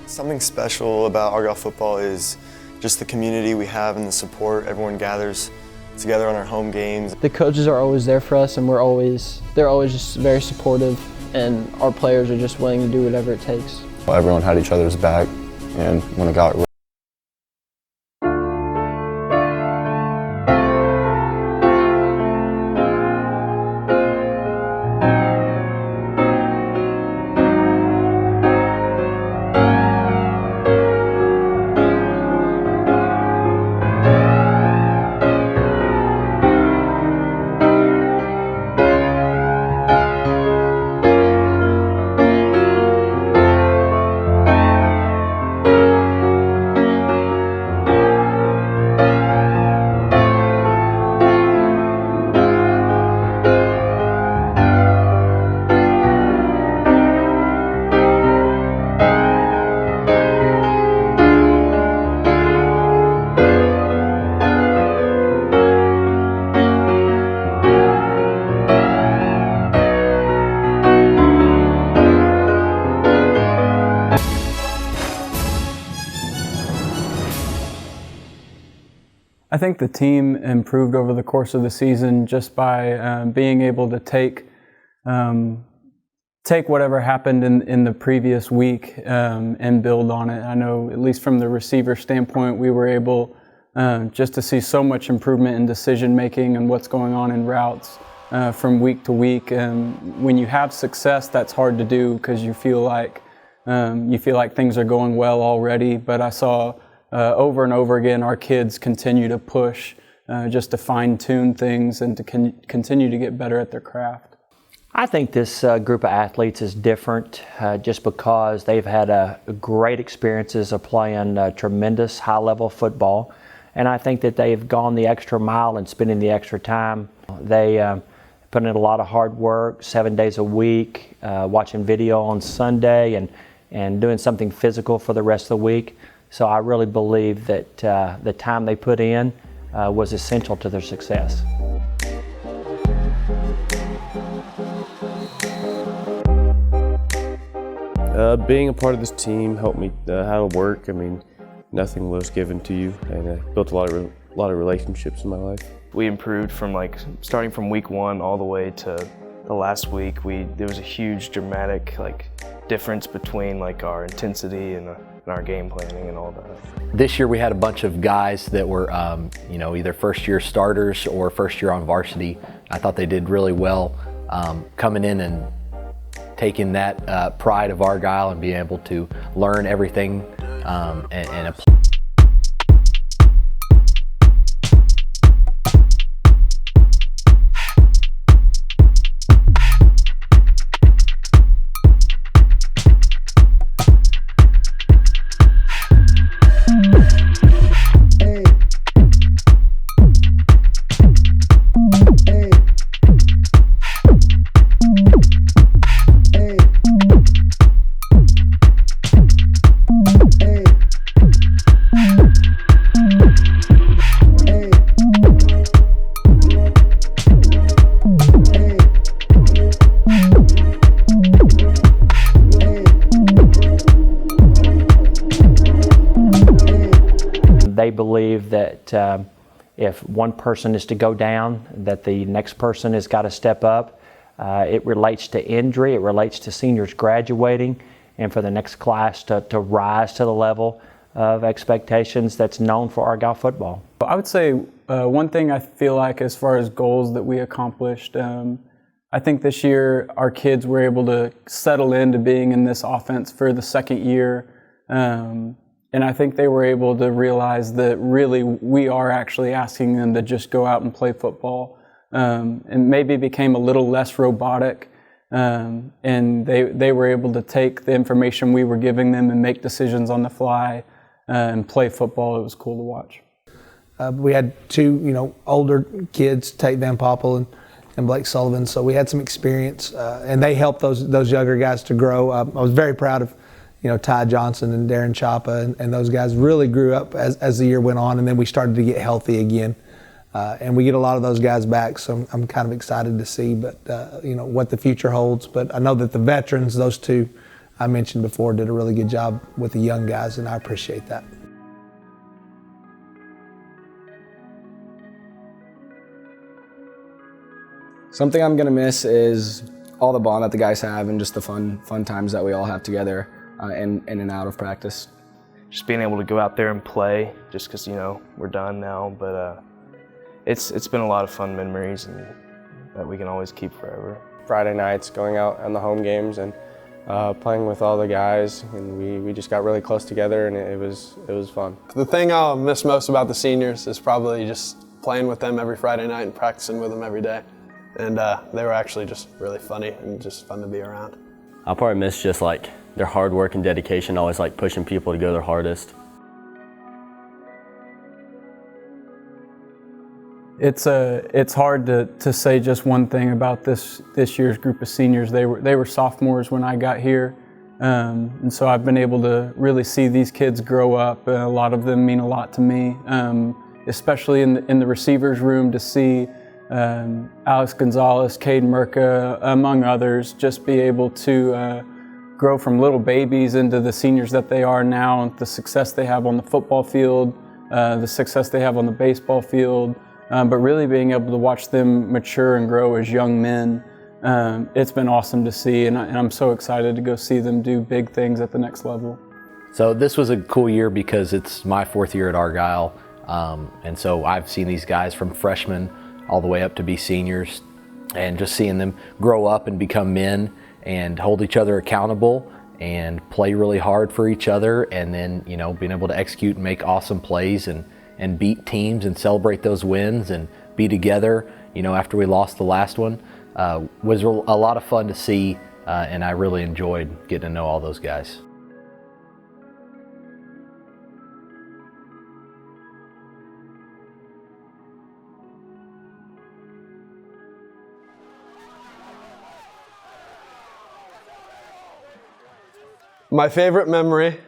Something special about Argyle football is just the community we have and the support. Everyone gathers together on our home games. The coaches are always there for us, and they're always just very supportive, and our players are just willing to do whatever it takes. Everyone had each other's back, and when it got I think the team improved over the course of the season just by being able to take whatever happened in the previous week and build on it. I know, at least from the receiver standpoint, we were able just to see so much improvement in decision making and what's going on in routes from week to week. And when you have success, that's hard to do because you feel like things are going well already. But I saw over and over again, our kids continue to push just to fine-tune things and to continue to get better at their craft. I think this group of athletes is different just because they've had great experiences of playing tremendous high-level football, and I think that they've gone the extra mile and spending the extra time. They put in a lot of hard work, 7 days a week, watching video on Sunday, and doing something physical for the rest of the week. So I really believe that the time they put in was essential to their success. Being a part of this team helped me how to work. I mean, nothing was given to you, and I built a lot of relationships in my life. We improved from starting from week 1 all the way to the last week. There was a huge dramatic difference between our intensity and our game planning and all that. This year we had a bunch of guys that were either first-year starters or first-year on varsity. I thought they did really well coming in and taking that pride of Argyle and being able to learn everything and apply. They believe that if one person is to go down, that the next person has got to step up. It relates to injury, it relates to seniors graduating, and for the next class to rise to the level of expectations that's known for Argyle football. I would say one thing I feel like as far as goals that we accomplished, I think this year our kids were able to settle into being in this offense for the second year. And I think they were able to realize that really we are actually asking them to just go out and play football. And maybe became a little less robotic. And they were able to take the information we were giving them and make decisions on the fly and play football. It was cool to watch. We had two, older kids, Tate Van Poppel and Blake Sullivan, so we had some experience, and they helped those younger guys to grow. I was very proud of, Ty Johnson and Darren Chapa, and those guys really grew up as the year went on, and then we started to get healthy again. And we get a lot of those guys back, so I'm kind of excited to see, what the future holds. But I know that the veterans, those two, I mentioned before, did a really good job with the young guys, and I appreciate that. Something I'm gonna miss is all the bond that the guys have and just the fun times that we all have together in and out of practice. Just being able to go out there and play, just because, you know, we're done now, but it's been a lot of fun memories and that we can always keep forever. Friday nights, going out on the home games and playing with all the guys, and we just got really close together, and it was fun. The thing I'll miss most about the seniors is probably just playing with them every Friday night and practicing with them every day. And they were actually just really funny and just fun to be around. I'll probably miss just like their hard work and dedication, always like pushing people to go their hardest. It's hard to say just one thing about this year's group of seniors. They were sophomores when I got here, and so I've been able to really see these kids grow up. A lot of them mean a lot to me, especially in the receivers room to see Alex Gonzalez, Cade Merca, among others, just be able to grow from little babies into the seniors that they are now, the success they have on the football field, the success they have on the baseball field, but really being able to watch them mature and grow as young men. It's been awesome to see, and I'm so excited to go see them do big things at the next level. So this was a cool year because it's my 4th year at Argyle, and so I've seen these guys from freshmen all the way up to be seniors, and just seeing them grow up and become men and hold each other accountable and play really hard for each other, and then, you know, being able to execute and make awesome plays and beat teams and celebrate those wins and be together, you know, after we lost the last one, was a lot of fun to see, and I really enjoyed getting to know all those guys. My favorite memory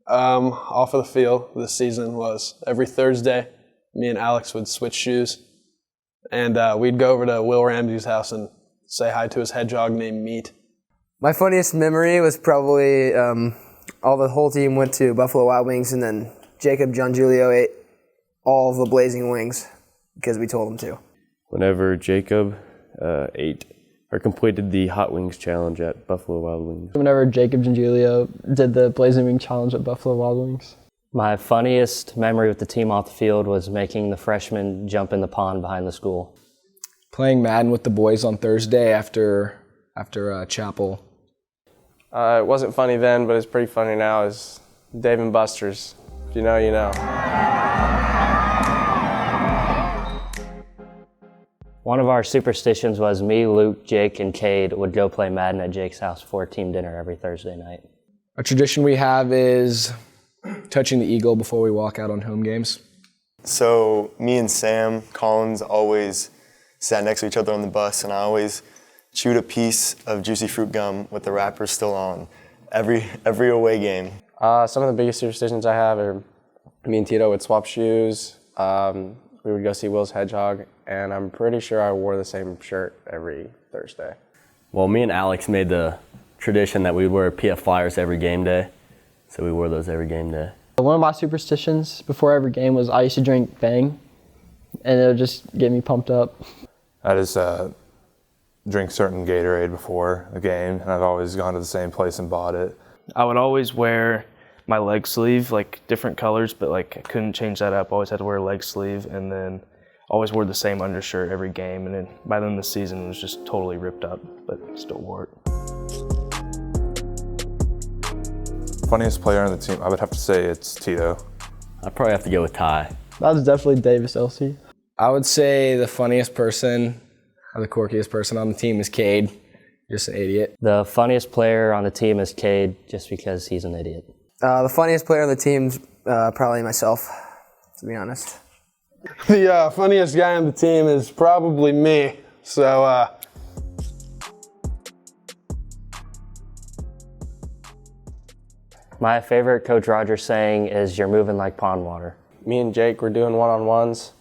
off of the field this season was every Thursday, me and Alex would switch shoes, and we'd go over to Will Ramsey's house and say hi to his hedgehog named Meat. My funniest memory was probably the whole team went to Buffalo Wild Wings, and then Jacob John Julio ate all of the blazing wings because we told him to. Whenever Jacob ate or completed the Hot Wings Challenge at Buffalo Wild Wings. Whenever Jacob and Julio did the Blazing Wing Challenge at Buffalo Wild Wings. My funniest memory with the team off the field was making the freshmen jump in the pond behind the school. Playing Madden with the boys on Thursday after chapel. It wasn't funny then, but it's pretty funny now, is Dave and Buster's. If you know, you know. One of our superstitions was me, Luke, Jake, and Cade would go play Madden at Jake's house for team dinner every Thursday night. A tradition we have is touching the eagle before we walk out on home games. So me and Sam Collins always sat next to each other on the bus, and I always chewed a piece of juicy fruit gum with the wrapper still on every away game. Some of the biggest superstitions I have are me and Tito would swap shoes. We would go see Will's hedgehog, and I'm pretty sure I wore the same shirt every Thursday. Well, me and Alex made the tradition that we would wear PF Flyers every game day, so we wore those every game day. One of my superstitions before every game was I used to drink Bang, and it would just get me pumped up. I just drink certain Gatorade before a game, and I've always gone to the same place and bought it. I would always wear my leg sleeve, like different colors, but like I couldn't change that up. Always had to wear a leg sleeve, and then always wore the same undershirt every game. And then by the end of the season, it was just totally ripped up, but still wore it. Funniest player on the team, I would have to say it's Tito. I'd probably have to go with Ty. That was definitely Davis Elsey. I would say the funniest person, or the quirkiest person on the team is Cade. Just an idiot. The funniest player on the team is Cade, just because he's an idiot. The funniest player on the team's probably myself, to be honest. The funniest guy on the team is probably me, so My favorite Coach Rogers saying is, "You're moving like pond water." Me and Jake were doing one-on-ones,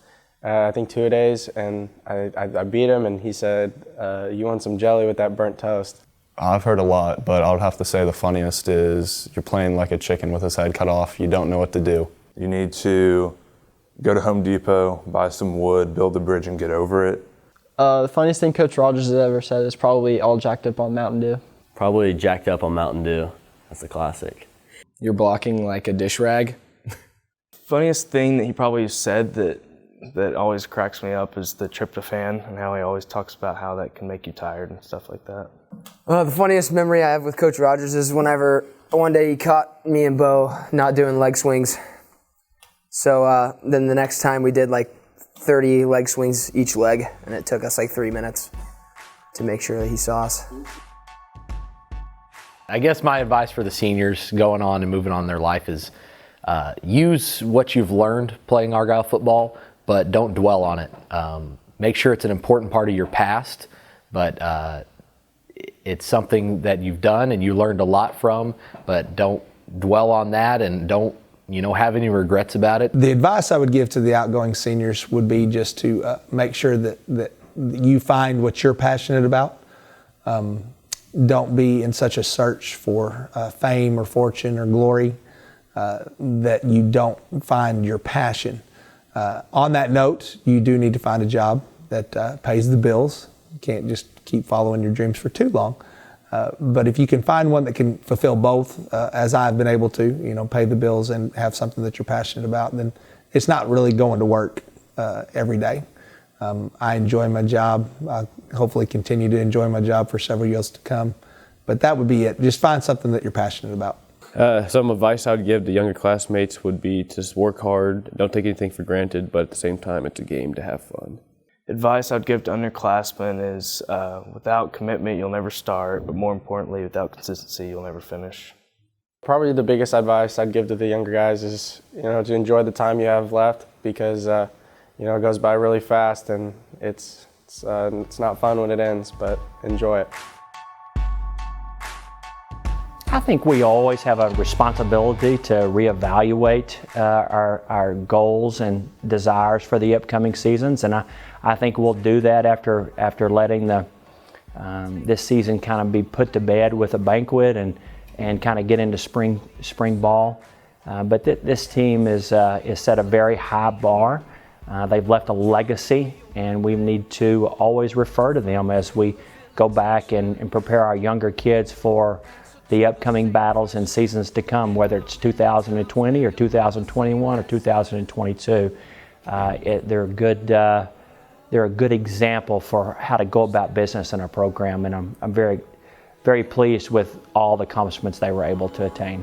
I think 2-a-days, and I beat him, and he said, "You want some jelly with that burnt toast?" I've heard a lot, but I would have to say the funniest is you're playing like a chicken with his head cut off. You don't know what to do. You need to go to Home Depot, buy some wood, build a bridge, and get over it. The funniest thing Coach Rogers has ever said is probably all jacked up on Mountain Dew. Probably jacked up on Mountain Dew. That's a classic. You're blocking like a dish rag. Funniest thing that he probably said that always cracks me up is the tryptophan and how he always talks about how that can make you tired and stuff like that. The funniest memory I have with Coach Rogers is whenever one day he caught me and Bo not doing leg swings. So then the next time we did like 30 leg swings each leg, and it took us like 3 minutes to make sure that he saw us. I guess my advice for the seniors going on and moving on in their life is use what you've learned playing Argyle football, but don't dwell on it. Make sure it's an important part of your past, but it's something that you've done and you learned a lot from, but don't dwell on that and don't have any regrets about it. The advice I would give to the outgoing seniors would be just to make sure that you find what you're passionate about. Don't be in such a search for fame or fortune or glory that you don't find your passion. On that note, you do need to find a job that pays the bills. You can't just keep following your dreams for too long. But if you can find one that can fulfill both, as I've been able to, pay the bills and have something that you're passionate about, then it's not really going to work every day. I enjoy my job. I hopefully continue to enjoy my job for several years to come. But that would be it. Just find something that you're passionate about. Some advice I would give to younger classmates would be to just work hard, don't take anything for granted, but at the same time, it's a game to have fun. Advice I'd give to underclassmen is without commitment, you'll never start, but more importantly, without consistency, you'll never finish. Probably the biggest advice I'd give to the younger guys is, to enjoy the time you have left, because, it goes by really fast and it's not fun when it ends, but enjoy it. I think we always have a responsibility to reevaluate our goals and desires for the upcoming seasons, and I think we'll do that after letting this season kind of be put to bed with a banquet and kind of get into spring ball. But this team is set a very high bar. They've left a legacy, and we need to always refer to them as we go back and prepare our younger kids for the upcoming battles and seasons to come, whether it's 2020 or 2021 or 2022. They're a good example for how to go about business in our program, and I'm very, very pleased with all the accomplishments they were able to attain.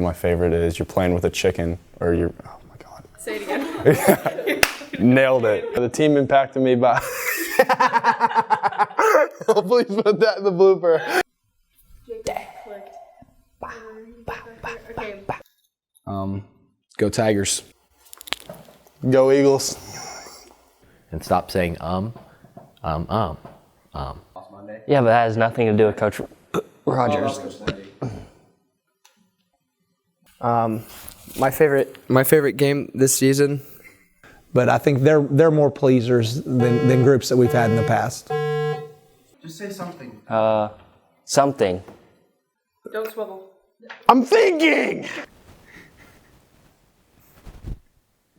My favorite is you're playing with a chicken, or you're, oh my God. Say it again. Nailed it. The team impacted me by. Please put that in the blooper. Go Tigers. Go Eagles. And stop saying Yeah, but that has nothing to do with Coach Rogers. My favorite game this season. But I think they're more pleasers than groups that we've had in the past. Just say something. Something. Don't swivel. I'm thinking!